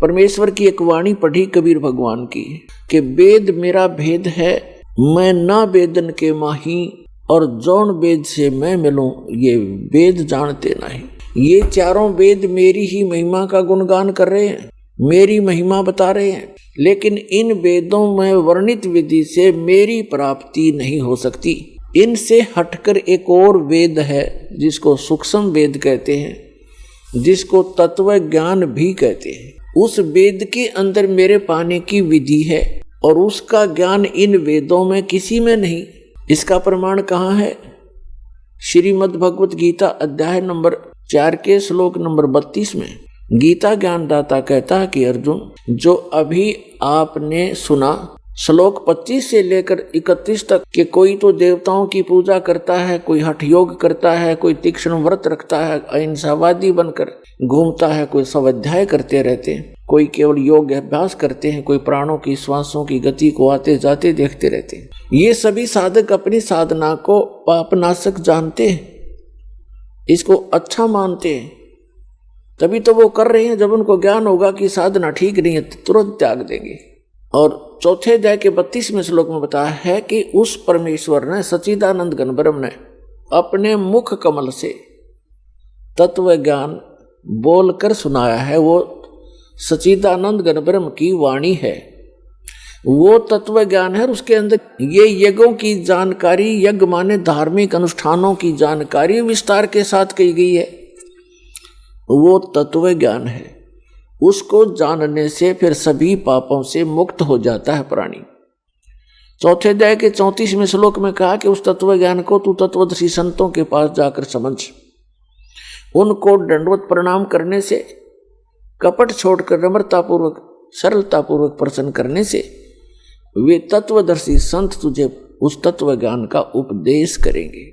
परमेश्वर की एक वाणी पढ़ी कबीर भगवान की कि वेद मेरा भेद है, मैं ना वेदन के माही, और जौन वेद से मैं मिलूं ये वेद जानते नहीं। ये चारों वेद मेरी ही महिमा का गुणगान कर रहे हैं, मेरी महिमा बता रहे हैं, लेकिन इन वेदों में वर्णित विधि से मेरी प्राप्ति नहीं हो सकती। इनसे हटकर एक और वेद है जिसको सूक्ष्म वेद कहते हैं, जिसको तत्व ज्ञान भी कहते हैं। उस वेद के अंदर मेरे पाने की विधि है और उसका ज्ञान इन वेदों में किसी में नहीं। इसका प्रमाण कहाँ है? श्रीमद् भगवत गीता अध्याय नंबर 4 के श्लोक नंबर 32 में गीता ज्ञानदाता कहता है कि अर्जुन, जो अभी आपने सुना श्लोक 25 से लेकर 31 तक कि कोई तो देवताओं की पूजा करता है, कोई हठ योग करता है, कोई तीक्ष्ण व्रत रखता है, अहिंसावादी बनकर घूमता है, कोई स्वाध्याय करते रहते हैं, कोई केवल योग अभ्यास करते हैं, कोई प्राणों की श्वासों की गति को आते जाते देखते रहते हैं। ये सभी साधक अपनी साधना को पापनाशक जानते हैं, इसको अच्छा मानते हैं, तभी तो वो कर रहे हैं। जब उनको ज्ञान होगा कि साधना ठीक नहीं है तो तुरंत त्याग देंगे। और चौथे अध्याय के 32वें श्लोक में बताया है कि उस परमेश्वर ने, सच्चिदानंद घन ब्रह्म ने अपने मुख कमल से तत्व ज्ञान बोलकर सुनाया है। वो सच्चिदानंद घन ब्रह्म की वाणी है, वो तत्व ज्ञान है। उसके अंदर ये यज्ञों की जानकारी, यज्ञ माने धार्मिक अनुष्ठानों की जानकारी विस्तार के साथ की गई है, वो तत्व ज्ञान है। उसको जानने से फिर सभी पापों से मुक्त हो जाता है प्राणी। चौथे अध्याय के 34वें श्लोक में कहा कि उस तत्व ज्ञान को तू तत्वदर्शी संतों के पास जाकर समझ। उनको दंडवत प्रणाम करने से, कपट छोड़कर नम्रतापूर्वक सरलतापूर्वक प्रसन्न करने से वे तत्वदर्शी संत तुझे उस तत्व ज्ञान का उपदेश करेंगे।